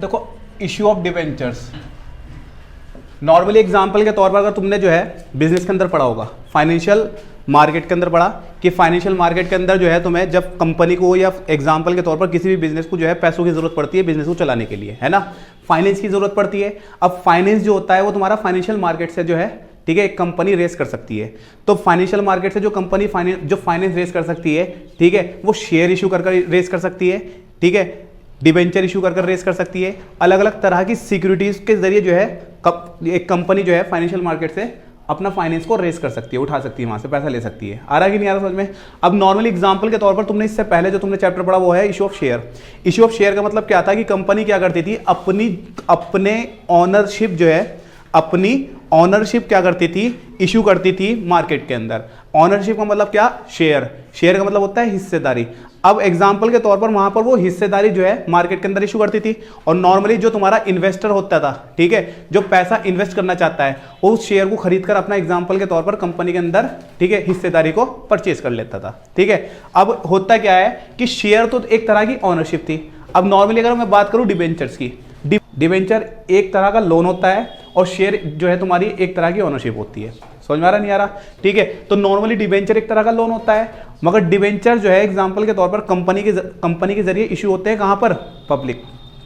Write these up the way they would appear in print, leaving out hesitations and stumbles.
देखो issue of debentures, normally example के तौर पर अगर तुमने जो है बिजनेस के अंदर पढ़ा होगा, फाइनेंशियल मार्केट के अंदर पढ़ा कि फाइनेंशियल मार्केट के अंदर जो है तुम्हें जब कंपनी को या एग्जांपल के तौर पर किसी भी बिजनेस को जो है पैसों की जरूरत पड़ती है बिजनेस को चलाने के लिए, है ना, फाइनेंस की जरूरत पड़ती है। अब फाइनेंस जो होता है वो तुम्हारा फाइनेंशियल मार्केट से जो है, ठीक है, एक कंपनी रेस कर सकती है। तो फाइनेंशियल मार्केट से जो कंपनी जो फाइनेंस रेस कर सकती है, ठीक है, वो शेयर इशू कर रेस कर सकती है, ठीक है, डिबेंचर इशू कर रेस कर सकती है, अलग अलग तरह की सिक्योरिटीज के जरिए जो है एक कंपनी जो है फाइनेंशियल मार्केट से अपना फाइनेंस को रेस कर सकती है, उठा सकती है, वहां से पैसा ले सकती है। आ रहा कि नहीं आ रहा समझ में? अब नॉर्मली एग्जांपल के तौर पर तुमने इससे पहले जो तुमने चैप्टर पढ़ा वो है issue of share. Issue of share का मतलब क्या था कि कंपनी क्या करती थी, अपने ऑनरशिप जो है, अपनी ऑनरशिप क्या करती थी, इशू करती थी मार्केट के अंदर। ऑनरशिप का मतलब क्या, शेयर, शेयर का मतलब होता है हिस्सेदारी। अब एग्जांपल के तौर पर वहां पर वो हिस्सेदारी जो है मार्केट के अंदर इशू करती थी, और नॉर्मली जो तुम्हारा इन्वेस्टर होता था, ठीक है, जो पैसा इन्वेस्ट करना चाहता है वो उस शेयर को खरीदकर अपना एग्जांपल के तौर पर कंपनी के अंदर, ठीक है, हिस्सेदारी को परचेज कर लेता था, ठीक है। अब होता क्या है कि शेयर तो एक तरह की ऑनरशिप थी। अब नॉर्मली अगर मैं बात करूं डिबेंचर्स की, डिबेंचर एक तरह का लोन होता है और शेयर जो है तुम्हारी एक तरह की ओनरशिप होती है। समझ में आ रहा नहीं आ रहा? ठीक है, तो नॉर्मली डिबेंचर एक तरह का लोन होता है, मगर डिबेंचर जो है एग्जांपल के तौर पर कंपनी के जरिए इशू होते हैं कहां पर, पब्लिक,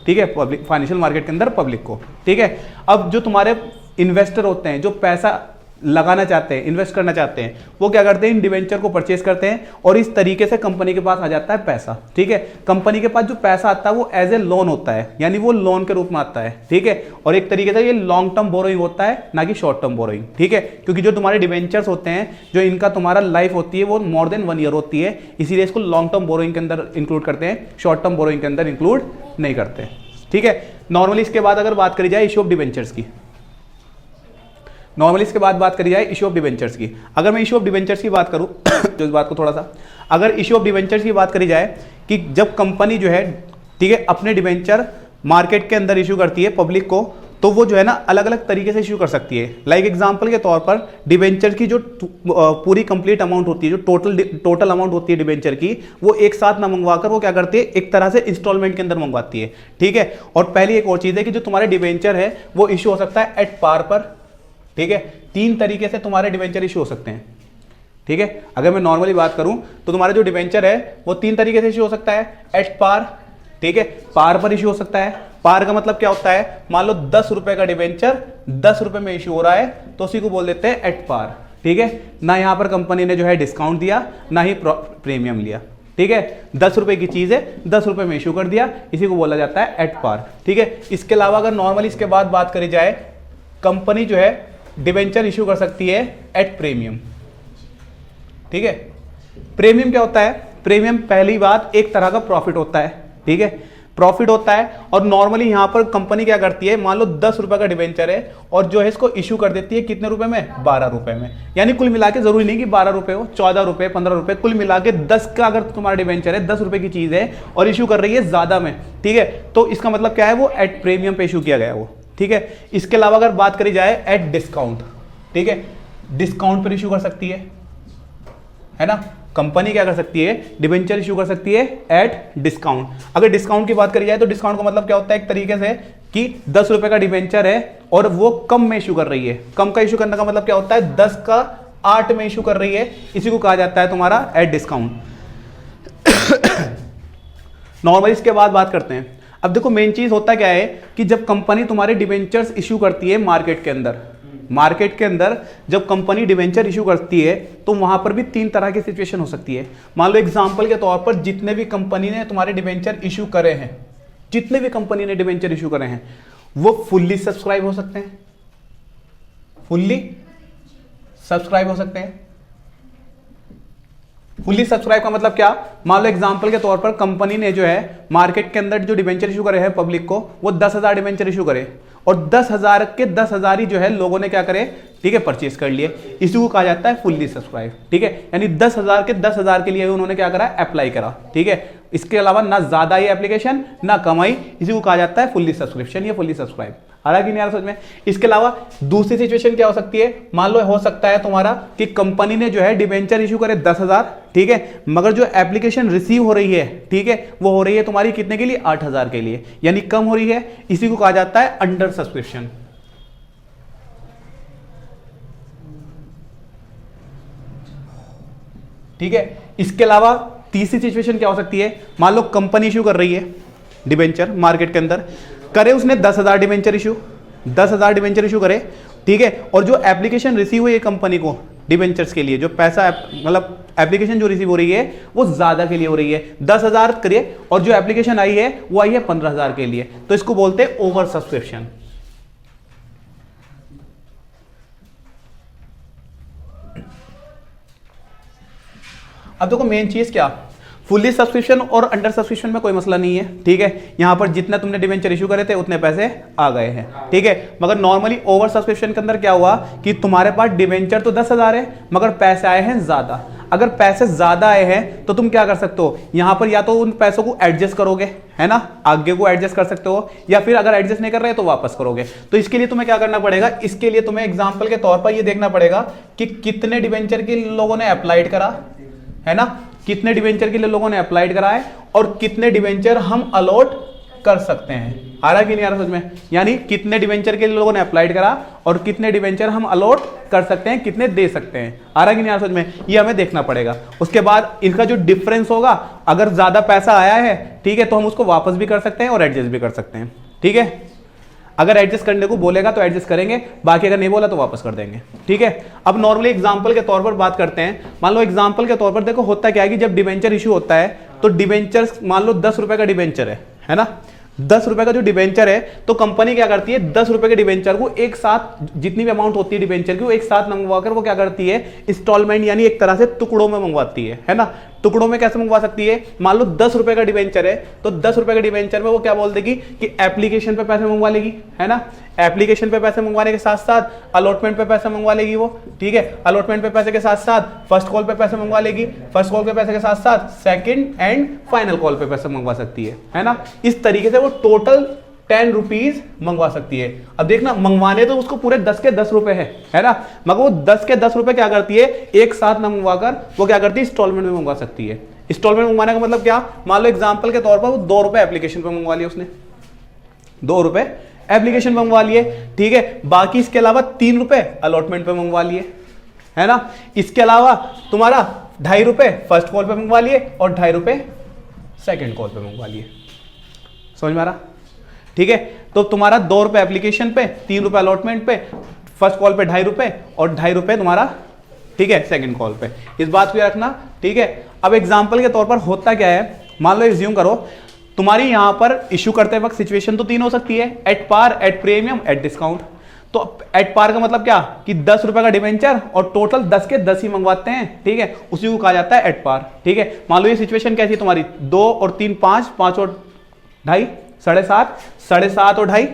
ठीक है, पब्लिक फाइनेंशियल मार्केट के अंदर पब्लिक को, ठीक है। अब जो तुम्हारे इन्वेस्टर होते हैं, जो पैसा लगाना चाहते हैं, इन्वेस्ट करना चाहते हैं, वो क्या करते हैं, इन डिवेंचर को परचेज करते हैं और इस तरीके से कंपनी के पास आ जाता है पैसा, ठीक है। कंपनी के पास जो पैसा आता है वो एज ए लोन होता है, यानी वो लोन के रूप में आता है, ठीक है। और एक तरीके से ये लॉन्ग टर्म बोरोइंग होता है, ना कि शॉर्ट टर्म बोरोइंग, ठीक है, क्योंकि जो तुम्हारे डिवेंचर्स होते हैं, जो इनका तुम्हारा लाइफ होती है वो मोर देन 1 ईयर होती है, इसीलिए इसको लॉन्ग टर्म बोरोइंग के अंदर इंक्लूड करते हैं, शॉर्ट टर्म बोरोइंग के अंदर इंक्लूड नहीं करते, ठीक है। नॉर्मली इसके बाद अगर बात करी जाए इशू ऑफ डिवेंचर्स की, नॉर्मली इसके बाद बात करी जाए इशू ऑफ डिवेंचर्स की। अगर मैं इशू ऑफ डिवेंचर्स की बात करूं तो इस बात को थोड़ा सा, अगर इशू ऑफ डिवेंचर्स की बात करी जाए कि जब कंपनी जो है, ठीक है, अपने डिवेंचर मार्केट के अंदर इशू करती है पब्लिक को, तो वो जो है ना अलग अलग तरीके से इशू कर सकती है। लाइक एग्जांपल के तौर पर डिवेंचर की जो पूरी कंप्लीट अमाउंट होती है, जो टोटल अमाउंट होती है डिवेंचर की, वो एक साथ ना मंगवाकर वो क्या करती है, एक तरह से इंस्टॉलमेंट के अंदर मंगवाती है, ठीक है। और पहली एक और चीज है कि जो तुम्हारे डिवेंचर है वो इशू हो सकता है एट पार पर, ठीक है। 3 तरीके से तुम्हारे डिवेंचर इशू हो सकते हैं, ठीक है। अगर मैं नॉर्मली बात करूं तो तुम्हारा जो डिवेंचर है वो 3 तरीके से इशू हो सकता है। एट पार, ठीक है, पार पर इशू हो सकता है। पार का मतलब क्या होता है, मान लो 10 रुपए का डिवेंचर 10 रुपए में इशू हो रहा है तो उसी को बोल देते हैं एट पार, ठीक है। ना यहां पर कंपनी ने जो है डिस्काउंट दिया, ना ही प्रीमियम लिया, ठीक है। 10 रुपए की चीज है, 10 रुपए में इशू कर दिया, इसी को बोला जाता है एट पार, ठीक है। इसके अलावा अगर नॉर्मली इसके बाद बात करी जाए, कंपनी जो है डिवेंचर इशू कर सकती है एट प्रीमियम, ठीक है। प्रीमियम क्या होता है, प्रीमियम पहली बात एक तरह का प्रॉफिट होता है, ठीक है, प्रॉफिट होता है। और नॉर्मली यहां पर कंपनी क्या करती है, मान लो 10 रुपए का डिवेंचर है और जो है इसको इशू कर देती है कितने रुपए में, 12 रुपए में। यानी कुल मिला के जरूरी नहीं कि 12 रुपए हो, 14 रुपए, 15 रुपए, कुल मिला के 10 का अगर तुम्हारा डिवेंचर है, 10 रुपए की चीज है और इशू कर रही है ज्यादा में, ठीक है, तो इसका मतलब क्या है, वो एट प्रीमियम पे इशू किया गया वो, ठीक है। इसके अलावा अगर बात करी जाए एट डिस्काउंट, ठीक है, डिस्काउंट पर इशू कर सकती है ना, कंपनी क्या कर सकती है, डिवेंचर इशू कर सकती है एट डिस्काउंट। अगर डिस्काउंट की बात करी जाए तो डिस्काउंट का मतलब क्या होता है, एक तरीके से कि 10 रुपए का डिवेंचर है और वो कम में इशू कर रही है। कम का इशू करने का मतलब क्या होता है, 10 का 8 में इशू कर रही है, इसी को कहा जाता है तुम्हारा एट डिस्काउंट। नॉर्मली इसके बाद बात करते हैं। अब देखो मेन चीज होता क्या है कि जब कंपनी तुम्हारे डिवेंचर्स इशू करती है मार्केट के अंदर, मार्केट के अंदर जब कंपनी डिवेंचर इशू करती है तो वहां पर भी 3 तरह की सिचुएशन हो सकती है। मान लो एग्जांपल के तौर पर जितने भी कंपनी ने तुम्हारे डिवेंचर इशू करे हैं, जितने भी कंपनी ने डिवेंचर इशू करे हैं, वो फुल्ली सब्सक्राइब हो सकते हैं, फुल्ली सब्सक्राइब हो सकते हैं। फुल्ली सब्सक्राइब का मतलब क्या, मान लो एग्जांपल के तौर पर कंपनी ने जो है मार्केट के अंदर जो डिवेंचर इशू करे हैं पब्लिक को, वो 10,000 डिवेंचर इशू करे और 10,000 के 10,000 ही जो है लोगों ने क्या करे, ठीक है, परचेस कर लिए, इसी को कहा जाता है फुल्ली सब्सक्राइब, ठीक है। यानी 10,000 के 10,000 के लिए उन्होंने क्या करा, अप्लाई करा, ठीक है। इसके अलावा ना ज्यादा ही एप्लीकेशन ना कम आई, इसी को कहा जाता है फुल्ली सब्सक्रिप्शन या फुल्ली सब्सक्राइब। आ रहा कि नहीं आ रहा समझ में। इसके अलावा दूसरी सिचुएशन क्या हो सकती है, मान लो हो सकता है तुम्हारा कि कंपनी ने जो है डिबेंचर इशू करे 10,000, ठीक है, मगर जो एप्लीकेशन रिसीव हो रही है, ठीक है, वो हो रही है तुम्हारी कितने के लिए, 8,000 के लिए, यानी कम हो रही है। इसी को कहा जाता है अंडर सब्सक्रिप्शन। ठीक है। इसके अलावा तीसरी सिचुएशन क्या हो सकती है, मान लो कंपनी इशू कर रही है डिबेंचर मार्केट के अंदर, करे उसने 10,000 डिबेंचर इशू, 10,000 डिबेंचर इशू करे, ठीक है, और जो एप्लीकेशन रिसीव हुई है कंपनी को डिबेंचर्स के लिए, जो पैसा मतलब एप्लीकेशन जो रिसीव हो रही है वो ज्यादा के लिए हो रही है, 10,000 करिए, और जो एप्लीकेशन आई है वो आई है 15,000 के लिए, तो इसको बोलते हैं ओवर सब्सक्रिप्शन। अब देखो मेन चीज क्या, फुल्ली सब्सक्रिप्शन और अंडर सब्सक्रिप्शन में कोई मसला नहीं है, ठीक है, यहां पर जितना तुमने डिबेंचर इशू करे थे उतने पैसे आ गए हैं, ठीक है, मगर नॉर्मली ओवर सब्सक्रिप्शन के अंदर क्या हुआ कि तुम्हारे पास डिबेंचर तो 10,000 है मगर पैसे आए हैं ज्यादा। अगर पैसे ज्यादा आए हैं तो तुम क्या कर सकते हो, यहां पर या तो उन पैसों को एडजस्ट करोगे, है ना, आगे को एडजस्ट कर सकते हो, या फिर अगर एडजस्ट नहीं कर रहे तो वापस करोगे। तो इसके लिए तुम्हें क्या करना पड़ेगा, इसके लिए तुम्हें एग्जाम्पल के तौर पर यह देखना पड़ेगा कि कितने डिबेंचर के लोगों ने अप्लाइड करा, है ना, कितने डिबेंचर के लिए लोगों ने अप्लाइड करा है और कितने डिबेंचर हम अलॉट कर सकते हैं। आ रहा कि नहीं आ रहा समझ में, यानी कितने डिबेंचर के लिए लोगों ने अप्लाइड करा और कितने डिबेंचर हम अलॉट कर सकते हैं, कितने दे सकते हैं। आ रहा कि नहीं आ रहा समझ में, ये हमें देखना पड़ेगा। उसके बाद इनका जो डिफरेंस होगा, अगर ज्यादा पैसा आया है, ठीक है, तो हम उसको वापस भी कर सकते हैं और एडजस्ट भी कर सकते हैं, ठीक है। अगर एडजस्ट करने को बोलेगा तो एडजस्ट करेंगे, बाकी अगर नहीं बोला तो वापस कर देंगे, ठीक है। अब नॉर्मली एग्जांपल के तौर पर बात करते हैं। मान लो एग्जांपल के तौर पर देखो होता क्या है कि जब डिबेंचर इशू होता है तो डिबेंचर मान लो 10 रुपए का डिबेंचर है ना, 10 रुपए का जो डिबेंचर है तो कंपनी क्या करती है, 10 रुपए के डिबेंचर को एक साथ, जितनी भी अमाउंट होती है डिबेंचर की, वो एक साथ मंगवाकर वो क्या करती है, इंस्टॉलमेंट यानी एक तरह से टुकड़ों में मंगवाती है ना। टुकड़ों में कैसे मंगवा सकती है, मान लो 10 रुपए का डिबेंचर है तो 10 रुपए के डिबेंचर में वो क्या बोल देगी कि एप्लीकेशन पे पैसे मंगवा लेगी, है ना, एप्लीकेशन पे पैसे मंगवाने के साथ साथ अलॉटमेंट पे पैसे मंगवा लेगी वो, ठीक है, अलॉटमेंट पे पैसे के साथ साथ फर्स्ट कॉल पे पैसे मंगवा लेगी, फर्स्ट कॉल पे पैसे के साथ साथ सेकंड एंड फाइनल कॉल पे पैसे मंगवा सकती है ना। इस तरीके से वो टोटल 10 रुपीज मंगवा सकती है। अब देखना, मंगवाने तो उसको पूरे 10 के 10 रुपए है ना, मगर वो 10 के 10 रुपए क्या करती है, एक साथ ना मंगवाकर वो क्या करती है, इंस्टॉलमेंट में मंगवा सकती है। इंस्टॉलमेंट मंगवाने का मतलब क्या, मान लो एग्जांपल के तौर पर वो 2 रुपए एप्लीकेशन पे मंगवा लिए उसने, 2 रुपए एप्लीकेशन पे मंगवा लिए, ठीक है, बाकी इसके अलावा 3 रुपए अलॉटमेंट पे मंगवा लिए, है ना। इसके अलावा तुम्हारा 2.5 रुपए फर्स्ट कॉल पे मंगवा लिए और 2.5 रुपए सेकेंड कॉल पे मंगवा लिए। समझ में आ रहा, ठीक है। तो तुम्हारा 2 रुपए एप्लीकेशन पे, 3 रुपए अलॉटमेंट पे, फर्स्ट कॉल पे 2.5 रुपए और 2.5 रुपए तुम्हारा, ठीक है, सेकंड कॉल पे। इस बात को रखना, ठीक है। अब एग्जांपल के तौर पर होता क्या है, मान लो एज्यूम करो तुम्हारी यहां पर इशू करते वक्त सिचुएशन तो 3 हो सकती है, at par, at premium, at discount. तो एट पार का मतलब क्या कि 10 रुपए का डिबेंचर और टोटल 10 के 10 ही मंगवाते हैं, ठीक है, उसी को कहा जाता है एट पार, ठीक है। मान लो ये सिचुएशन कैसी है तुम्हारी, 2 और 3 5, 5 और 2.5 7.5, 7.5 और 2.5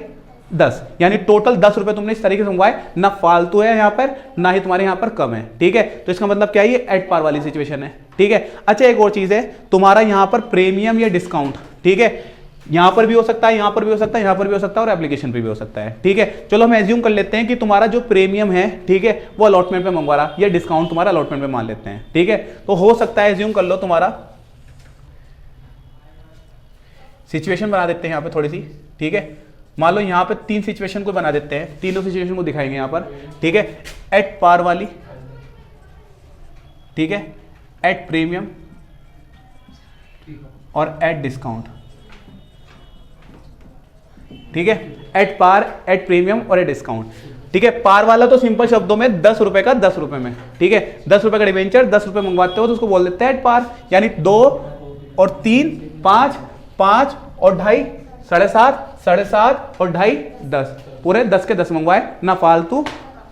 10, यानी टोटल 10 रुपए तुमने इस तरीके से मंगवाए, ना फालतू है यहां पर, ना ही तुम्हारे यहां पर कम है, ठीक है। तो इसका मतलब क्या है, ये एट पार वाली सिचुएशन है, ठीक है। अच्छा एक और चीज है, तुम्हारा यहां पर प्रीमियम या डिस्काउंट, ठीक है, यहां पर भी हो सकता है, यहां पर भी हो सकता है, यहां पर भी हो सकता है और एप्लीकेशन पे भी हो सकता है, ठीक है। चलो हम एज्यूम कर लेते हैं कि तुम्हारा जो प्रीमियम है, ठीक है, वो अलॉटमेंट पे मंगवा रहा, या डिस्काउंट तुम्हारा अलॉटमेंट पे मान लेते हैं, ठीक है। तो हो सकता है, एज्यूम कर लो, तुम्हारा सिचुएशन बना देते हैं यहां पे थोड़ी सी, ठीक है। मान लो यहां पे 3 सिचुएशन को बना देते हैं, तीनों सिचुएशन को दिखाएंगे यहां पर, ठीक है। एट पार वाली, ठीक है, एट प्रीमियम और एट डिस्काउंट, ठीक है, एट पार, एट प्रीमियम और एट डिस्काउंट, ठीक है। पार वाला तो सिंपल शब्दों में 10 रुपए का 10 रुपए में, ठीक है, 10 रुपए का डिबेंचर 10 रुपए मंगवाते हो तो उसको बोल देते हैं एट पार, यानी 2 और 3 5, 5 और 2.5 7.5, 7.5 और 2.5 10, पूरे 10 के 10 मंगवाए, ना फालतू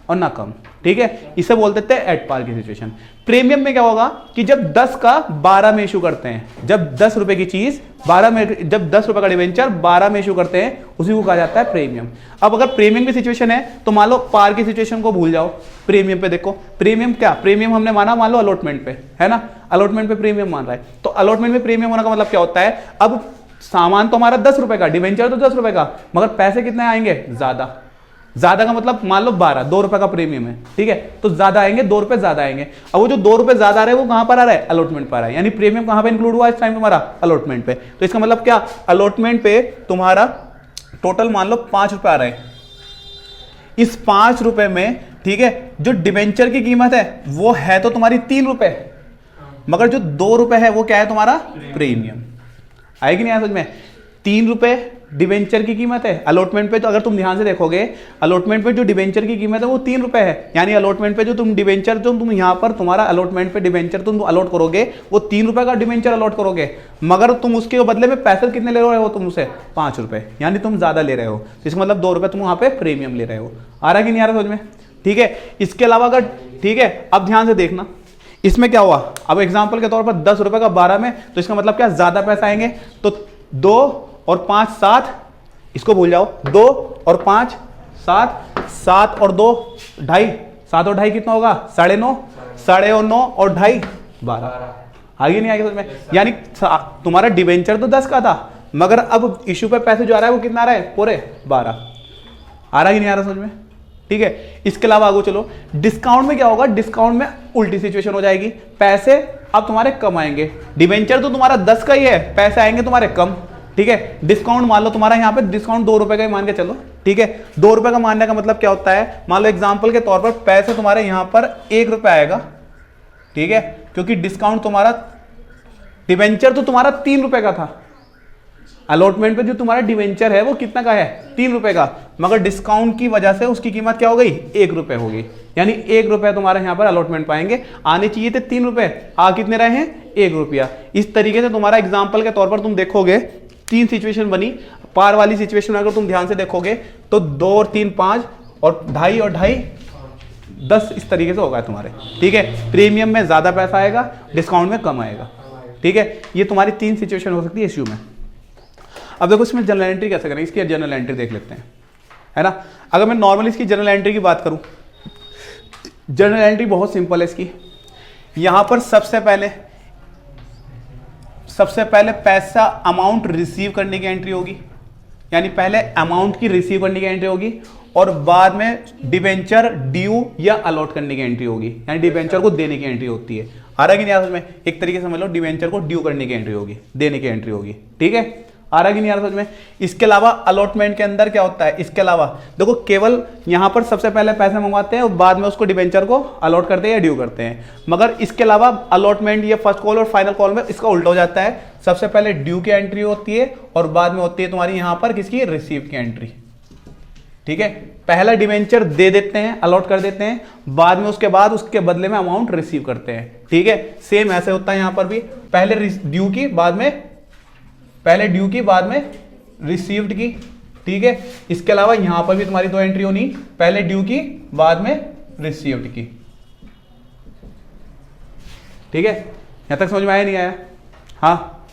और ना कम, ठीक है। इसे बोल देते हैं एट पार की सिचुएशन। प्रीमियम में क्या होगा कि जब 10 का 12 में इशू करते हैं, जब 10 रुपए की चीज 12 में, जब 10 रुपए का डिबेंचर 12 में इशू करते हैं, उसी को कहा जाता है प्रीमियम। अब अगर प्रीमियम की सिचुएशन है तो मान लो पार की सिचुएशन को भूल जाओ, प्रीमियम पे देखो, प्रीमियम क्या, प्रीमियम हमने माना मान लो अलॉटमेंट पे, है ना, अलॉटमेंट पे प्रीमियम मान रहा है, तो अलॉटमेंट में प्रीमियम होने का मतलब क्या होता है, अब सामान तो हमारा 10 रुपए का, डिवेंचर तो 10 रुपए का, मगर पैसे कितने आएंगे? ज्यादा। ज्यादा का मतलब मान लो 12, 2 रुपए का प्रीमियम है, ठीक है, तो ज्यादा आएंगे, 2 रुपए ज्यादा आएंगे। अब वो जो 2 रुपए ज्यादा आ रहे हैं वो कहां पर आ रहा है? अलॉटमेंट पर आ रहा है, यानी प्रीमियम कहां पे इंक्लूड हुआ इस टाइम तुम्हारा? अलॉटमेंट पे। तो इसका मतलब क्या? अलॉटमेंट पे तुम्हारा टोटल मान लो 5 रुपए आ रहे हैं। इस 5 रुपए में, ठीक है, जो डिवेंचर की कीमत है वो है तो तुम्हारी 3 रुपए, मगर जो 2 रुपए है वो क्या है? तुम्हारा प्रीमियम। आएगी नहीं समझ में? 3 रुपए डिवेंचर की कीमत है, अलॉटमेंट पे तो अगर तुम ध्यान से देखोगे अलॉटमेंट पे जो डिवेंचर की कीमत है वो 3 रुपए है, यानी अलॉटमेंट पे जो तुम डिवेंचर जो तुम यहाँ पर तुम्हारा अलॉटमेंट पे डिवेंचर तुम अलॉट करोगे वो 3 रुपए का डिवेंचर अलॉट करोगे, मगर तुम उसके बदले में पैसे कितने ले रहे हो तुम उसे? 5 रुपए, यानी तुम ज्यादा ले रहे हो, इसका मतलब 2 रुपए तुम वहां पे प्रीमियम ले रहे हो। आ रहा कि नहीं आ रहा समझ में? ठीक है। इसके अलावा अगर, ठीक है, अब ध्यान से देखना इसमें क्या हुआ। अब एग्जाम्पल के तौर पर 10 रुपए का 12 में, तो इसका मतलब क्या? ज्यादा पैसा आएंगे, तो 2 और 5 7, इसको भूल जाओ, 2 और 5 7, 7 और 2 2.5, 7 और 2.5 कितना होगा? 9.5, 9.5 और 2.5 12। आगे नहीं आगे समझ में? यानी तुम्हारा डिवेंचर तो 10 का था, मगर अब इश्यू पे पैसे जो आ रहा है वो कितना आ रहा है? पूरे 12। आ रहा कि नहीं आ रहा समझ में? ठीक है। इसके अलावा आगे चलो, डिस्काउंट में क्या होगा? डिस्काउंट में उल्टी सिचुएशन हो जाएगी, पैसे अब तुम्हारे कम आएंगे। डिवेंचर तो तुम्हारा 10 का ही है, पैसे आएंगे तुम्हारे कम, ठीक है। डिस्काउंट मान लो तुम्हारा यहाँ पे डिस्काउंट 2 रुपए का ही मान के चलो, ठीक है। 2 रुपए का मानने का मतलब क्या होता है? मान लो एग्जांपल के तौर पर पैसे तुम्हारे यहाँ पर 1 रुपए आएगा, ठीक है, क्योंकि डिस्काउंट तुम्हारा, डिवेंचर तो तुम्हारा 3 रुपए का था, अलॉटमेंट पे जो तुम्हारा डिवेंचर है वो कितना का है? 3 रुपए का, मगर डिस्काउंट की वजह से उसकी कीमत क्या हो गई? 1 रुपए हो गई, यानी 1 रुपए तुम्हारे यहाँ पर अलॉटमेंट पाएंगे। आने चाहिए थे 3 रुपए, आ कितने रहे हैं? 1 रुपया। इस तरीके से तुम्हारा एग्जाम्पल के तौर पर तुम देखोगे 3 सिचुएशन बनी। पार वाली सिचुएशन अगर तुम ध्यान से देखोगे तो 2 और 3 5 और 2.5 और 2.5 10 इस तरीके से होगा तुम्हारे, ठीक है। प्रीमियम में ज्यादा पैसा आएगा, डिस्काउंट में कम आएगा, ठीक है। ये तुम्हारी 3 सिचुएशन हो सकती है इश्यू में। अब देखो इसमें जनरल एंट्री कैसे करें, इसकी जनरल एंट्री देख लेते हैं, है ना। अगर मैं नॉर्मली इसकी जनरल एंट्री की बात करूं, जनरल एंट्री बहुत सिंपल है इसकी। यहां पर सबसे पहले पैसा अमाउंट रिसीव करने की एंट्री होगी, यानी पहले अमाउंट की रिसीव करने की एंट्री होगी, और बाद में डिवेंचर ड्यू या अलॉट करने की एंट्री होगी, यानी डिवेंचर को देने की एंट्री होती है। आ रहा कि नहीं आ रहा समझ में? एक तरीके से समझ लो, डिवेंचर को ड्यू करने की एंट्री होगी, देने की एंट्री होगी, ठीक है। आ रहा कि नहीं आ रहा समझ में? इसके अलावा अलॉटमेंट के अंदर क्या होता है? इसके अलावा देखो, केवल यहां पर सबसे पहले पैसे मंगवाते हैं और बाद में उसको डिवेंचर को अलॉट करते हैं या ड्यू करते हैं, मगर इसके अलावा अलॉटमेंट या फर्स्ट कॉल और फाइनल कॉल में इसका उल्टा हो जाता है। सबसे पहले ड्यू की एंट्री होती है और बाद में होती है तुम्हारी यहां पर किसकी? रिसीव की एंट्री, ठीक है। पहला डिवेंचर दे देते हैं, अलॉट कर देते हैं, बाद में उसके बाद उसके बदले में अमाउंट रिसीव करते हैं, ठीक है। सेम ऐसे होता है यहां पर भी, पहले ड्यू की बाद में, पहले ड्यू की बाद में रिसीव्ड की, ठीक है। इसके अलावा यहां पर भी तुम्हारी 2 एंट्री होनी, पहले ड्यू की बाद में रिसीव्ड की, ठीक है। यहां तक समझ में आया नहीं आया? हाँ,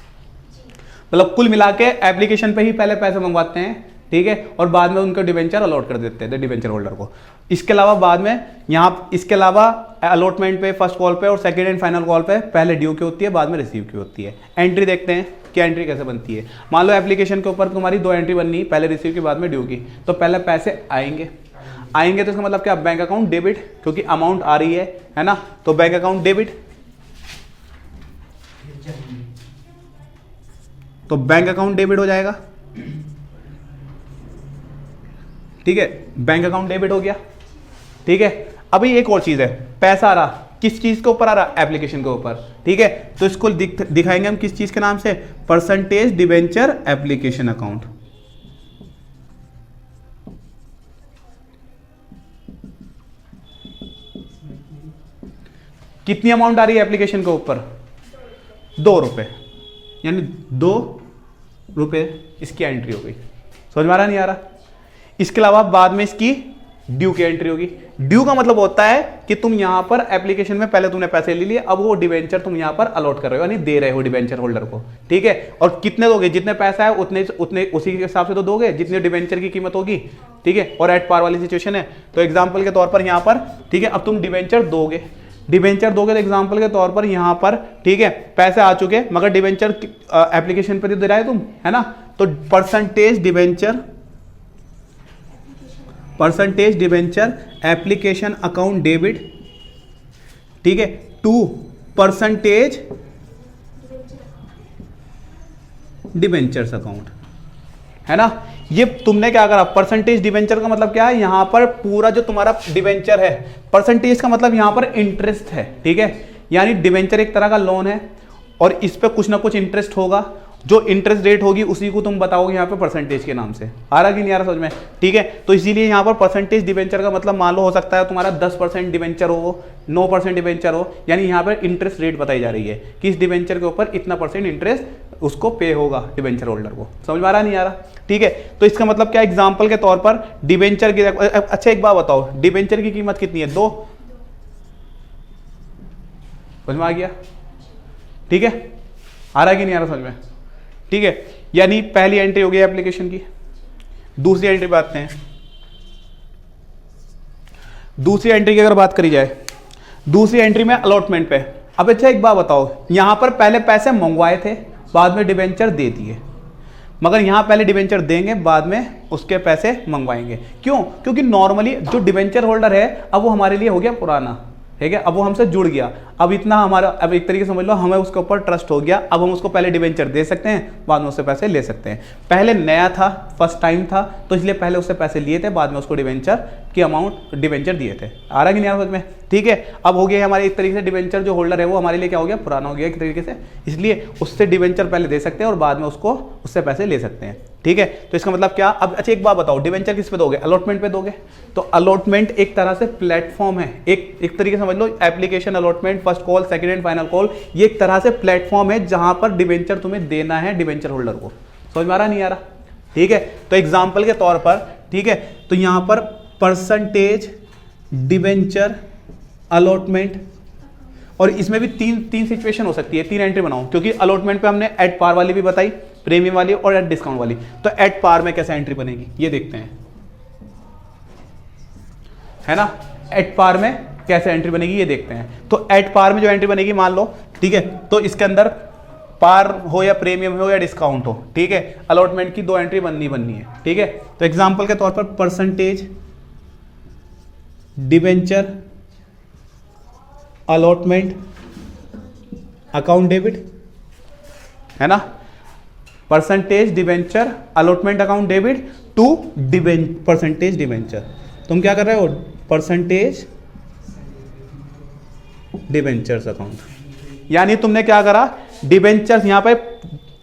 मतलब कुल मिला के एप्लीकेशन पे ही पहले पैसे मंगवाते हैं, ठीक है, और बाद में उनको डिवेंचर अलॉट कर देते हैं डिवेंचर होल्डर को। इसके अलावा बाद में यहाँ, इसके अलावा अलॉटमेंट पे, फर्स्ट कॉल पे और सेकंड एंड फाइनल कॉल पे पहले ड्यू की होती है, बाद में रिसीव की होती है। एंट्री देखते हैं कि एंट्री कैसे बनती है। मान लो एप्लीकेशन के ऊपर तुम्हारी 2 एंट्री बननी, पहले रिसीव की बाद में ड्यू की, तो पहले पैसे आएंगे तो इसका मतलब क्या? बैंक अकाउंट डेबिट, क्योंकि अमाउंट आ रही है ना, तो बैंक अकाउंट डेबिट, तो बैंक अकाउंट डेबिट हो जाएगा, ठीक है। बैंक अकाउंट डेबिट हो गया, ठीक है। अभी एक और चीज है, पैसा आ रहा किस चीज के ऊपर आ रहा? एप्लीकेशन के ऊपर, ठीक है। तो इसको दिखाएंगे हम किस चीज के नाम से? Percentage debenture application account. कितनी अमाउंट आ रही है एप्लीकेशन के ऊपर? 2 रुपए, यानी 2 रुपए इसकी एंट्री हो गई। समझ में आ रहा नहीं आ रहा? इसके अलावा बाद में इसकी ड्यू की एंट्री होगी। ड्यू का मतलब होता है कि तुम यहां पर एप्लीकेशन में पहले तुमने पैसे ले लिए, अब वो डिवेंचर तुम यहां पर अलॉट कर रहे हो, यानी दे रहे हो डिवेंचर होल्डर को, ठीक है। और कितने दोगे? जितने पैसा है उतने उसी के हिसाब से तो दोगे जितने डिवेंचर की कीमत होगी, ठीक है। और एट पार वाली सिचुएशन है, तो एग्जांपल के तौर पर यहां पर, ठीक है, अब तुम डिवेंचर दोगे, डिबेंचर दोगे तो एग्जांपल के तौर पर यहां पर, ठीक है, पैसे आ चुके मगर डिबेंचर एप्लीकेशन पे दे रहा है तुम, है ना, तो percentage debenture application account debit, ठीक है, टू परसेंटेज डिबेंचर्स अकाउंट, है ना। ये तुमने क्या करा, परसेंटेज डिबेंचर का मतलब क्या है, यहां पर पूरा जो तुम्हारा डिबेंचर है, परसेंटेज का मतलब यहां पर इंटरेस्ट है, ठीक है, यानी डिबेंचर एक तरह का लोन है और इस पे कुछ ना कुछ इंटरेस्ट होगा, जो इंटरेस्ट रेट होगी उसी को तुम बताओगे यहाँ पे परसेंटेज के नाम से। आ रहा कि नहीं आ रहा समझ में, ठीक है। तो इसीलिए यहाँ पर परसेंटेज डिबेंचर का मतलब मान लो हो सकता है तुम्हारा 10% डिबेंचर हो, 9% डिबेंचर हो, यानी यहाँ पर इंटरेस्ट रेट बताई जा रही है कि इस डिबेंचर के ऊपर इतना % इंटरेस्ट उसको पे होगा डिबेंचर होल्डर को। समझ में आ रहा नहीं आ रहा, ठीक है। तो इसका मतलब क्या, एग्जाम्पल के तौर पर डिबेंचर की, अच्छा एक बात बताओ, डिबेंचर की कीमत कितनी है, 2, समझ में आ गया, ठीक है, आ रहा कि नहीं आ रहा समझ में, ठीक है। यानी पहली एंट्री हो गई एप्लीकेशन की। दूसरी एंट्री पे आते हैं। दूसरी एंट्री की अगर बात करी जाए, दूसरी एंट्री में अलॉटमेंट पे। अब अच्छा एक बात बताओ, यहां पर पहले पैसे मंगवाए थे, बाद में डिबेंचर दे दिए, मगर यहां पहले डिबेंचर देंगे, बाद में उसके पैसे मंगवाएंगे। क्यों? क्योंकि नॉर्मली जो डिबेंचर होल्डर है अब वो हमारे लिए हो गया पुराना, ठीक है, अब वो हमसे जुड़ गया, अब इतना हमारा, अब एक तरीके से समझ लो हमें उसके ऊपर ट्रस्ट हो गया, अब हम उसको पहले डिबेंचर दे सकते हैं, बाद में उससे पैसे ले सकते हैं। पहले नया था, फर्स्ट टाइम था, तो इसलिए पहले उससे पैसे लिए थे, बाद में उसको डिबेंचर की अमाउंट डिबेंचर दिए थे। आ रहा कि नहीं आ रहा समझ में, ठीक है। अब हो गया हमारे एक तरीके से डिबेंचर जो होल्डर है वो हमारे लिए क्या हो गया, पुराना हो गया एक तरीके से, इसलिए उससे डिबेंचर पहले दे सकते हैं और बाद में उसको उससे पैसे ले सकते हैं, ठीक है। तो इसका मतलब क्या, अब अच्छा एक बात बताओ, डिबेंचर किस पे दोगे, अलॉटमेंट पे दोगे। तो अलॉटमेंट एक तरह से प्लेटफॉर्म है, एक तरीके से समझ लो, application allotment, first call, second and final call, ये एक तरह से प्लेटफॉर्म है जहां पर डिबेंचर तुम्हें देना है डिबेंचर होल्डर को। समझ में आ रहा नहीं आ रहा, ठीक है। तो एग्जांपल के तौर पर, ठीक है, तो यहां पर परसेंटेज डिबेंचर अलॉटमेंट, और इसमें भी तीन सिचुएशन हो सकती है, 3 एंट्री बनाओ, क्योंकि अलॉटमेंट पे हमने एट पार वाली भी बताई, प्रीमियम वाली और एट डिस्काउंट वाली। तो एट पार में कैसे एंट्री बनेगी ये देखते हैं, है ना, एट पार में कैसे एंट्री बनेगी ये देखते हैं। तो एट पार में जो एंट्री बनेगी, मान लो, ठीक है, तो इसके अंदर पार हो या प्रीमियम हो या डिस्काउंट हो, ठीक है, अलॉटमेंट की 2 एंट्री बननी है, ठीक है। तो एग्जांपल के तौर पर percentage debenture allotment account debit, है ना, percentage debenture allotment account debit to percentage debenture. तुम क्या कर रहे हो, परसेंटेज डिबेंचर्स अकाउंट, यानी तुमने क्या करा, डिबेंचर्स यहां पे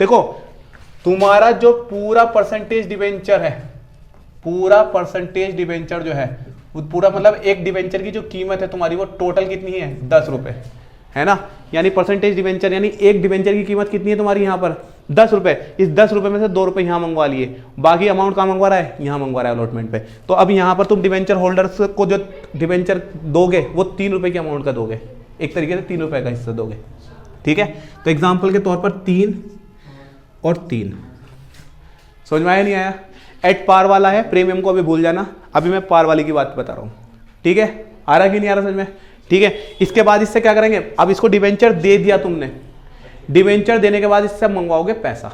देखो, तुम्हारा जो पूरा परसेंटेज डिबेंचर है, पूरा परसेंटेज डिबेंचर जो है वो पूरा, मतलब एक डिबेंचर की जो कीमत है तुम्हारी वो टोटल कितनी है, 10 रुपए, है ना। यानी परसेंटेज डिबेंचर, यानी एक डिबेंचर की कीमत कितनी है तुम्हारी यहाँ पर, 10 रुपए। इस 10 रुपए में से 2 रुपए यहाँ मंगवा लिए, बाकी अमाउंट कहाँ मंगवा रहा है, यहाँ मंगवा रहा है अलॉटमेंट पे। तो अब यहाँ पर तुम डिबेंचर होल्डर्स को जो डिबेंचर दोगे वो 3 रुपए की अमाउंट का दोगे, एक तरीके से 3 रुपए का हिस्सा दोगे, ठीक है। तो एग्जाम्पल के तौर पर 3 और 3, समझ में आया नहीं आया। एट पार वाला है, प्रीमियम को अभी भूल जाना, अभी मैं पार वाली की बात बता रहा हूं, ठीक है। आ रहा कि नहीं आ रहा समझ में, ठीक है। इसके बाद इससे क्या करेंगे, अब इसको डिबेंचर दे दिया तुमने, डिबेंचर देने के बाद इससे मंगवाओगे पैसा,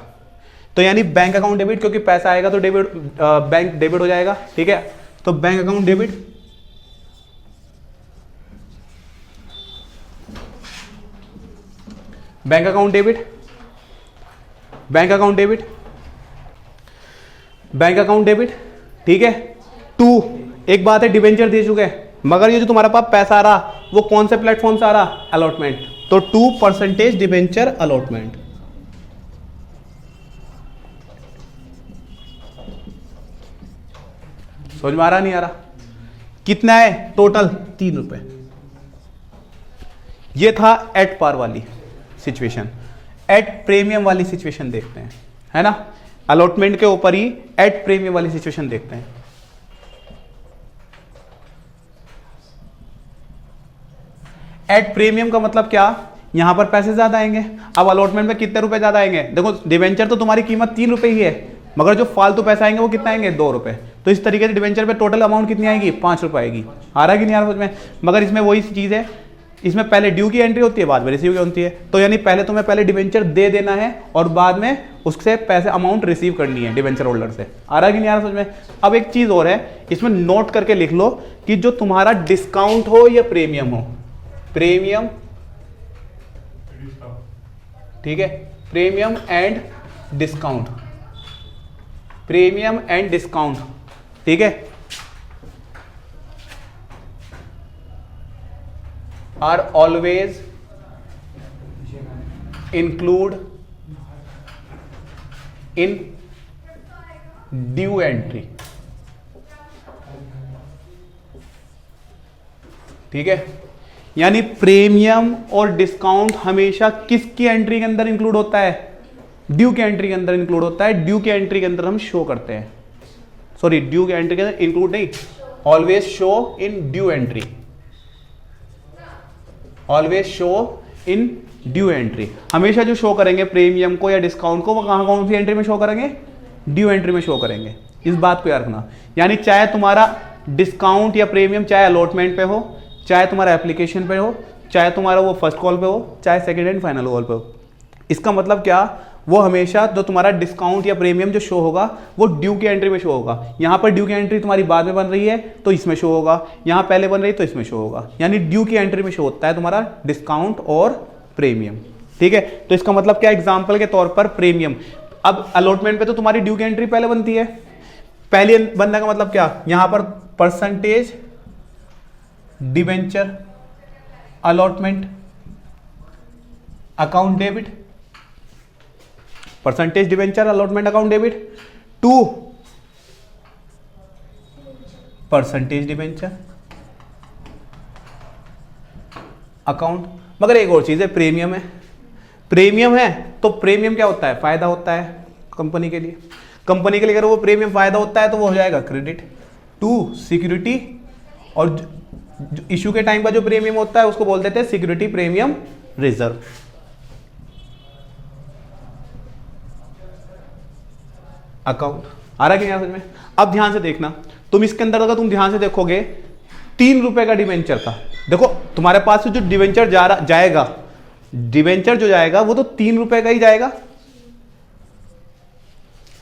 तो यानी बैंक अकाउंट डेबिट, क्योंकि पैसा आएगा तो डेबिट, बैंक डेबिट हो जाएगा, ठीक है। तो bank account debit, bank account debit, bank account debit, bank account debit, ठीक है। टू, एक बात है डिबेंचर दे चुके हैं, मगर ये जो तुम्हारे पास पैसा आ रहा वो कौन से प्लेटफॉर्म से आ रहा, अलॉटमेंट, तो 2 परसेंटेज डिबेंचर अलॉटमेंट। समझ में आ रहा नहीं आ रहा, कितना है टोटल, 3 रुपए। ये था एट पार वाली सिचुएशन। एट प्रीमियम वाली सिचुएशन देखते हैं, है ना, अलॉटमेंट के ऊपर ही एट प्रीमियम वाली सिचुएशन देखते हैं। एट प्रीमियम का मतलब क्या, यहां पर पैसे ज्यादा आएंगे। अब अलॉटमेंट में कितने रुपए ज्यादा आएंगे, देखो डिबेंचर तो तुम्हारी कीमत 3 रुपए ही है, मगर जो फालतू पैसा आएंगे वो कितना आएंगे, 2 रुपए। तो इस तरीके से डिबेंचर पे टोटल अमाउंट कितनी आएगी, 5 रुपए आएगी। आ रहा है कि नहीं आ रहा समझ में, मगर इसमें वही चीज है, इसमें पहले ड्यू की एंट्री होती है, बाद में रिसीव की होती है। तो यानी पहले तुम्हें पहले डिवेंचर दे देना है और बाद में उससे पैसे अमाउंट रिसीव करनी है डिवेंचर होल्डर से। आ रहा कि नहीं आ रहा समझ में? अब एक चीज और है, इसमें नोट करके लिख लो कि जो तुम्हारा डिस्काउंट हो या प्रीमियम हो, प्रीमियम, ठीक है, premium and discount, premium and discount, ठीक है, are always include in due entry, ठीक है। यानी प्रीमियम और डिस्काउंट हमेशा किसकी एंट्री के अंदर इंक्लूड होता है? ड्यू की एंट्री के अंदर इंक्लूड होता है। ड्यू की एंट्री के अंदर हम शो करते हैं, सॉरी ड्यू की एंट्री के अंदर इंक्लूड नहीं, always show in due entry, always show in due entry. हमेशा जो शो करेंगे प्रीमियम को या डिस्काउंट को, वो कहां कौन सी एंट्री में शो करेंगे? ड्यू एंट्री में शो करेंगे। इस बात को याद रखना। यानी चाहे तुम्हारा डिस्काउंट या प्रीमियम चाहे अलॉटमेंट पे हो, चाहे तुम्हारा एप्लीकेशन पे हो, चाहे तुम्हारा वो फर्स्ट कॉल पे हो, चाहे सेकंड एंड फाइनल कॉल पे हो, इसका मतलब क्या? वो हमेशा जो तुम्हारा डिस्काउंट या प्रीमियम जो शो होगा वो ड्यू की एंट्री में शो होगा। यहां पर ड्यू की एंट्री तुम्हारी बाद में बन रही है तो इसमें शो होगा, यहां पहले बन रही है तो इसमें शो होगा। यानी ड्यू की एंट्री में शो होता है तुम्हारा डिस्काउंट और प्रीमियम, ठीक है। तो इसका मतलब क्या? एग्जाम्पल के तौर पर प्रीमियम, अब अलॉटमेंट पे तो तुम्हारी ड्यू की एंट्री पहले बनती है। पहले बनने का मतलब क्या? यहां पर percentage debenture allotment account debit, percentage debenture allotment account debit to percentage debenture account. मगर एक और चीज है, प्रीमियम है, प्रीमियम है तो प्रीमियम क्या होता है? फायदा होता है कंपनी के लिए। कंपनी के लिए अगर वो प्रीमियम फायदा होता है तो वो हो जाएगा क्रेडिट टू सिक्योरिटी, और इशू के टाइम का जो प्रीमियम होता है उसको बोल देते हैं सिक्योरिटी प्रीमियम रिजर्व। अकाउंट आ रहा है कि नहीं समझ में? अब ध्यान से देखना, तुम इसके अंदर अगर तुम ध्यान से देखोगे 3 रुपए का डिवेंचर था। देखो तुम्हारे पास से जो डिवेंचर जाएगा, डिवेंचर जो जाएगा वो तो 3 रुपए का ही जाएगा,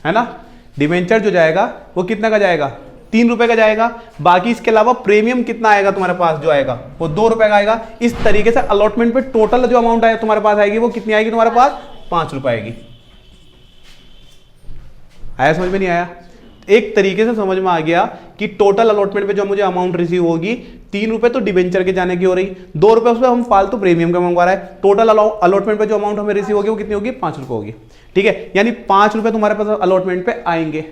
है ना। डिवेंचर जो जाएगा वो कितना का जाएगा? 3 रुपए का जाएगा। बाकी इसके अलावा प्रीमियम कितना आएगा तुम्हारे पास जो आएगा? वो 2 रुपए का आएगा। इस तरीके से अलॉटमेंट पे टोटल जो अमाउंट आएगा तुम्हारे पास आएगी वो कितनी आएगी तुम्हारे पास? 5 रुपए आएगी। आया समझ में? नहीं आया? एक तरीके से समझ में आ गया कि टोटल अलॉटमेंट पे जो मुझे अमाउंट रिसीव होगी 3 रुपए तो डिवेंचर के जाने की हो रही, 2 रुपए उसमें हम फालतू प्रीमियम का मंगवा रहा है। टोटल अलॉटमेंट पे जो अमाउंट हमें रिसीव होगी वो कितनी होगी? 5 रुपए होगी, ठीक है। यानी 5 रुपए तुम्हारे पास अलॉटमेंट पे आएंगे,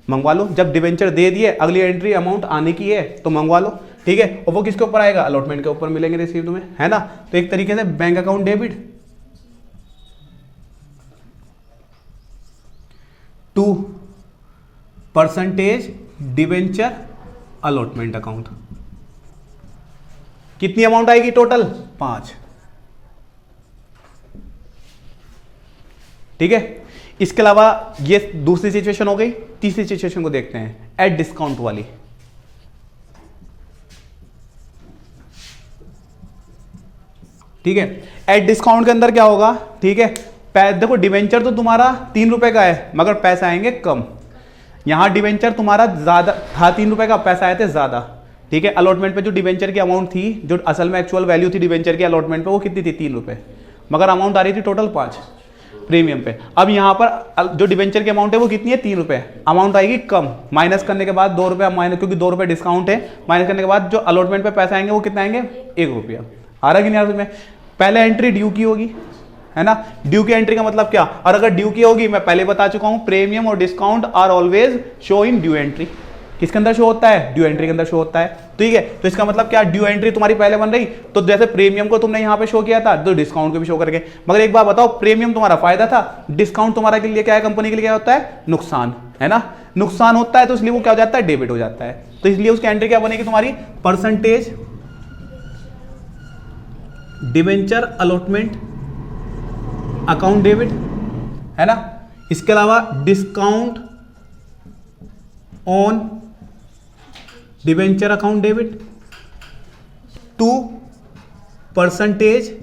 मंगवा लो। जब डिवेंचर दे दिए, अगली एंट्री अमाउंट आने की है तो मंगवा लो, ठीक है। और वो किसके ऊपर आएगा? अलॉटमेंट के ऊपर मिलेंगे रिसीव तुम्हें, है ना। तो एक तरीके से bank account debit to percentage debenture allotment account. कितनी अमाउंट आएगी टोटल? 5, ठीक है। इसके अलावा ये दूसरी सिचुएशन हो गई। तीसरी सिचुएशन को देखते हैं, एट डिस्काउंट वाली। ठीक है, एट डिस्काउंट के अंदर क्या होगा? ठीक है, देखो डिवेंचर तो तुम्हारा 3 रुपए का है मगर पैसे आएंगे कम। यहां डिवेंचर तुम्हारा ज्यादा था, 3 रुपए का, पैसा आए थे ज्यादा, ठीक है। अलॉटमेंट पे जो डिवेंचर की अमाउंट थी, जो असल में एक्चुअल वैल्यू थी डिवेंचर की अलॉटमेंट पे, वो कितनी थी? 3 रुपए, मगर अमाउंट आ रही थी टोटल 5 प्रीमियम पे। अब यहां पर जो डिवेंचर की अमाउंट है वो कितनी है? 3 रुपए। अमाउंट आएगी कम, माइनस करने के बाद 2 रुपए माइनस, क्योंकि 2 रुपए डिस्काउंट है, माइनस करने के बाद जो अलॉटमेंट पे पैसे आएंगे वो कितने आएंगे? 1 रुपया। आ रहा कि नहीं आ रहा तुम्हें? पहले एंट्री ड्यू की होगी, है ना। ड्यू की एंट्री का मतलब क्या? और अगर ड्यू की होगी, मैं पहले बता चुका हूं, प्रीमियम और discount are always show in due entry. किसके अंदर शो होता है? ड्यू एंट्री के अंदर शो होता है, ठीक है। तो इसका मतलब क्या? ड्यू एंट्री तुम्हारी पहले बन रही, तो जैसे प्रीमियम को तुमने यहां पे शो किया था तो डिस्काउंट को भी शो करके। मगर एक बात बताओ, प्रीमियम तुम्हारा फायदा था, डिस्काउंट तुम्हारा के लिए क्या है? कंपनी के लिए क्या होता है? नुकसान, है ना। नुकसान होता है तो इसलिए वो क्या हो जाता है? डेबिट हो जाता है। तो इसलिए उसकी एंट्री क्या बनेगी तुम्हारी? Percentage debenture allotment account debit, है ना। इसके अलावा discount on debenture account debit to percentage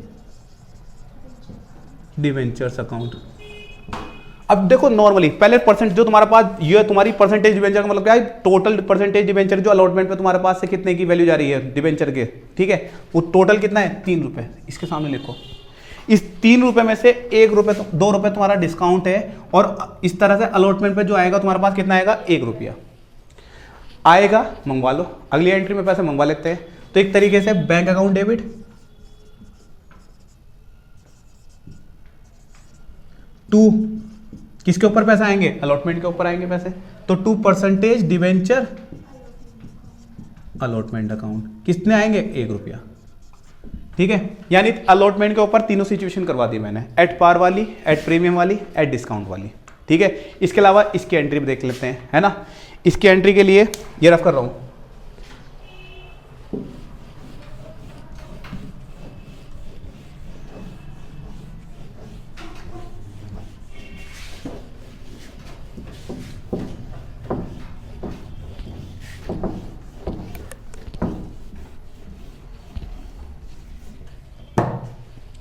debentures account. अब देखो नॉर्मली पहले परसेंट जो तुम्हारे पास ये तुम्हारी परसेंटेज डिवेंचर का मतलब क्या है, टोटल परसेंटेज डिवेंचर जो अलॉटमेंट पे तुम्हारे पास से कितने की वैल्यू जा रही है डिवेंचर के, ठीक है, वो टोटल कितना है 3 रुपए। इसके सामने लिखो, इस 3 रुपए में से 1 रुपए 2 रुपए तुम्हारा डिस्काउंट है, और इस तरह से अलॉटमेंट पे जो आएगा तुम्हारे पास कितना आएगा 1 रुपया आएगा। मंगवा लो, अगली एंट्री में पैसे मंगवा लेते हैं। तो एक तरीके से बैंक अकाउंट डेबिट टू किसके ऊपर पैसे आएंगे, अलॉटमेंट के ऊपर आएंगे पैसे, तो 2 परसेंटेज डिवेंचर अलॉटमेंट अकाउंट कितने आएंगे 1 रुपया, ठीक है। यानी अलॉटमेंट के ऊपर तीनों सिचुएशन करवा दी मैंने, एट पार वाली, एट प्रीमियम वाली, एट डिस्काउंट वाली, ठीक है। इसके अलावा इसकी एंट्री भी देख लेते हैं, है ना। इसकी एंट्री के लिए ये रफ कर रहा हूं,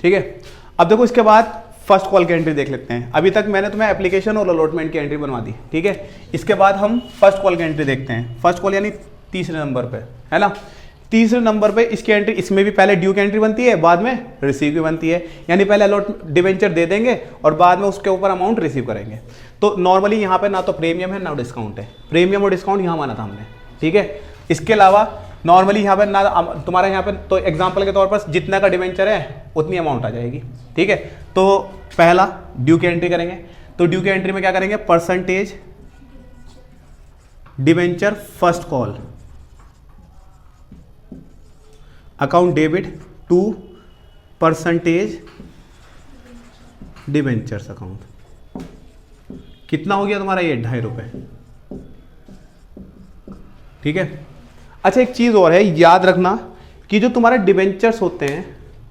ठीक है। अब देखो इसके बाद फर्स्ट कॉल की एंट्री देख लेते हैं। अभी तक मैंने तुम्हें एप्लीकेशन और अलॉटमेंट की एंट्री बनवा दी, ठीक है। इसके बाद हम फर्स्ट कॉल की एंट्री देखते हैं। फर्स्ट कॉल यानी तीसरे नंबर पे, है ना। तीसरे नंबर पे इसकी एंट्री, इसमें भी पहले ड्यू की एंट्री बनती है, बाद में रिसीव की बनती है। यानी पहले अलॉट डिवेंचर दे देंगे और बाद में उसके ऊपर अमाउंट रिसीव करेंगे। तो नॉर्मली यहाँ पे ना तो प्रीमियम है ना डिस्काउंट है, प्रीमियम और डिस्काउंट यहाँ माना था हमने, ठीक है। इसके अलावा नॉर्मली यहाँ पे ना तुम्हारे यहाँ पे तो एग्जांपल के तौर पर जितना का डिवेंचर है उतनी अमाउंट आ जाएगी, ठीक है। तो पहला ड्यू की एंट्री करेंगे, तो ड्यू की एंट्री में क्या करेंगे, percentage debenture first call account debit to percentage debentures account. कितना हो गया तुम्हारा ये 2.5 रुपए, ठीक है। अच्छा एक चीज और है, याद रखना कि जो तुम्हारे डिवेंचर्स होते हैं,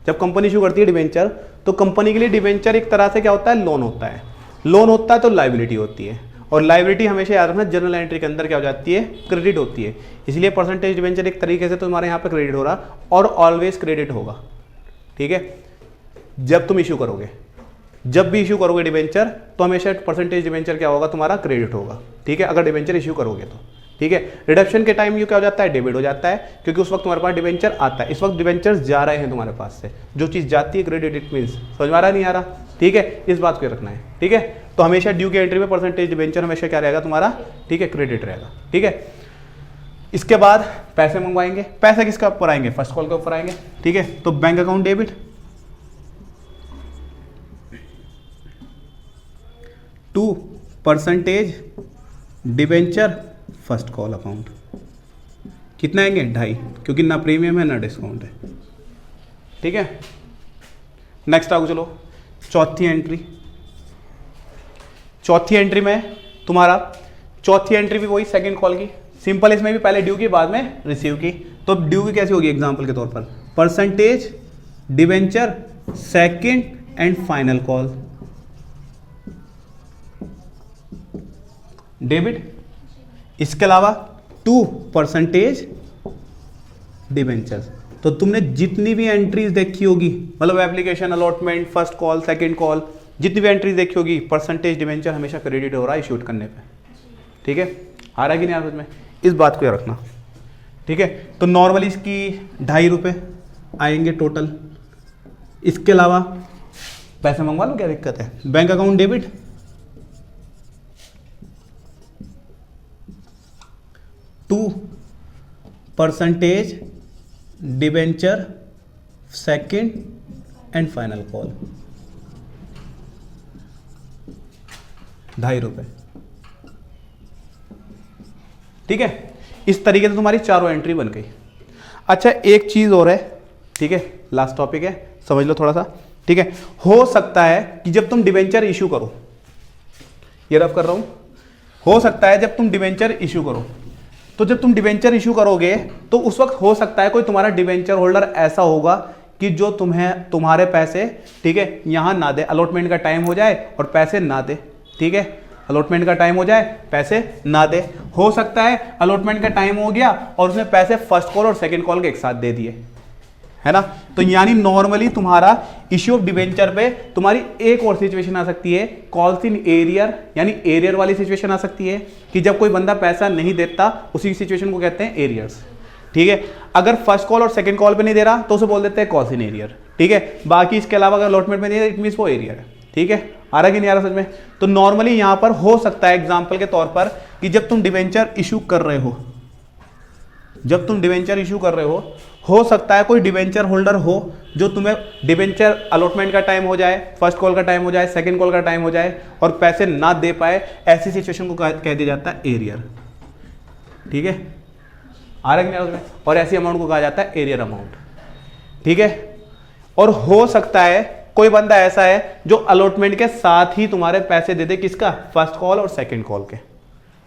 जब कंपनी इशू करती है डिवेंचर, तो कंपनी के लिए डिवेंचर एक तरह से क्या होता है, लोन होता है। लोन होता है तो लायबिलिटी होती है, और लायबिलिटी हमेशा याद रखना जनरल एंट्री के अंदर क्या हो जाती है, क्रेडिट होती है। इसलिए परसेंटेज डिवेंचर एक तरीके से तो तुम्हारे यहाँ पे क्रेडिट हो रहा और ऑलवेज क्रेडिट होगा, ठीक है। जब तुम इशू करोगे, जब भी इशू करोगे डिवेंचर, तो हमेशा परसेंटेज डिवेंचर क्या होगा, तुम्हारा क्रेडिट होगा, ठीक है, अगर डिवेंचर इशू करोगे तो, ठीक है। रिडक्शन के टाइम ये क्या हो जाता है, डेबिट हो जाता है, क्योंकि उस वक्त तुम्हारे पास डिवेंचर आता है। इस वक्त डिवेंचर जा रहे हैं तुम्हारे पास से, जो चीज़ जाती है क्रेडिट इट मीन्स, समझ में आ रहा नहीं आ रहा, ठीक है। इस बात को रखना है, ठीक है। तो हमेशा ड्यू की एंट्री में परसेंटेज डिवेंचर हमेशा क्या रहेगा तुम्हारा, ठीक है, क्रेडिट रहेगा, ठीक है। इसके बाद पैसे मंगवाएंगे, पैसे किसके ऊपर आएंगे, फर्स्ट कॉल के ऊपर आएंगे, ठीक है। तो bank account debit to percentage debenture first call account. कितना आएंगे 2.5, क्योंकि ना प्रीमियम है ना डिस्काउंट है, ठीक है। नेक्स्ट आओ चलो चौथी एंट्री। चौथी एंट्री में तुम्हारा, चौथी एंट्री भी वही सेकंड कॉल की, सिंपल। इसमें भी पहले ड्यू की बाद में रिसीव की। तो ड्यू की कैसी होगी, एग्जांपल के तौर पर percentage debenture second and final call debit. इसके अलावा 2 परसेंटेज डिवेंचर्स। तो तुमने जितनी भी एंट्रीज देखी होगी, मतलब application, allotment, first call, second call, जितनी भी एंट्रीज देखी होगी, परसेंटेज डिवेंचर हमेशा क्रेडिट हो रहा है इशूट करने पे, ठीक है। आ रहा है कि नहीं आ रहा, में इस बात को याद रखना, ठीक है। तो नॉर्मली इसकी 2.5 रुपये आएंगे टोटल। इसके अलावा पैसे मंगवा लो, क्या दिक्कत है। Bank account debit to percentage debenture second and final call 2.5 रुपये, ठीक है। इस तरीके से तुम्हारी चारों एंट्री बन गई। अच्छा एक चीज और है, ठीक है, लास्ट टॉपिक है, समझ लो थोड़ा सा, ठीक है। हो सकता है कि जब तुम डिवेंचर इशू करो, ये रफ कर रहा हूं, हो सकता है जब तुम डिवेंचर इशू करो, तो जब तुम डिवेंचर इशू करोगे तो उस वक्त हो सकता है कोई तुम्हारा डिवेंचर होल्डर ऐसा होगा कि जो तुम्हारे पैसे, ठीक है, यहां ना दे, अलॉटमेंट का टाइम हो जाए और पैसे ना दे, ठीक है, अलॉटमेंट का टाइम हो जाए पैसे ना दे। हो सकता है अलॉटमेंट का टाइम हो गया और उसने पैसे फर्स्ट कॉल और सेकंड कॉल के एक साथ दे दिए, है ना। तो यानी नॉर्मली तुम्हारा इश्यू ऑफ डिवेंचर पे तुम्हारी एक और सिचुएशन आ सकती है, कॉल्स इन एरियर, यानी एरियर वाली सिचुएशन आ सकती है कि जब कोई बंदा पैसा नहीं देता, उसी सिचुएशन को कहते हैं एरियर्स। ठीक है, अगर फर्स्ट कॉल और सेकंड कॉल पे नहीं दे रहा तो उसे बोल देते हैं कॉल्स इन एरियर। ठीक है, बाकी इसके अलावा अगर अलॉटमेंट में नहीं है इट मींस वो एरियर है। ठीक है, आ रहा कि नहीं आ रहा समझ में। तो नॉर्मली यहां पर हो सकता है एग्जांपल के तौर पर कि जब तुम डिवेंचर इशू कर रहे हो, जब तुम डिवेंचर इशू कर रहे हो सकता है कोई डिवेंचर होल्डर हो जो तुम्हें डिवेंचर अलॉटमेंट का टाइम हो जाए, फर्स्ट कॉल का टाइम हो जाए, सेकंड कॉल का टाइम हो जाए और पैसे ना दे पाए, ऐसी सिचुएशन को कह दिया जाता है एरियर। ठीक है, आ रहा है उसमें। और ऐसी अमाउंट को कहा जाता है एरियर अमाउंट। ठीक है, और हो सकता है कोई बंदा ऐसा है जो अलॉटमेंट के साथ ही तुम्हारे पैसे दे दे, किसका, फर्स्ट कॉल और सेकंड कॉल के।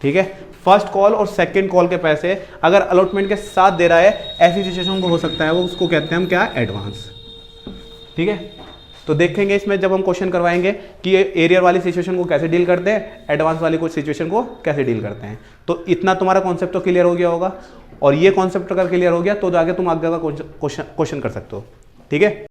ठीक है, फर्स्ट कॉल और सेकंड कॉल के पैसे अगर अलॉटमेंट के साथ दे रहा है, ऐसी सिचुएशन को हो सकता है वो, उसको कहते हैं हम क्या, एडवांस। ठीक है, तो देखेंगे इसमें जब हम क्वेश्चन करवाएंगे कि एरियर वाली सिचुएशन को कैसे डील करते हैं, एडवांस वाली कुछ सिचुएशन को कैसे डील करते हैं। तो इतना तुम्हारा कॉन्सेप्ट तो क्लियर हो गया होगा, और ये कॉन्सेप्ट अगर क्लियर हो गया तो जाके तुम आगे का क्वेश्चन कर सकते हो। ठीक है।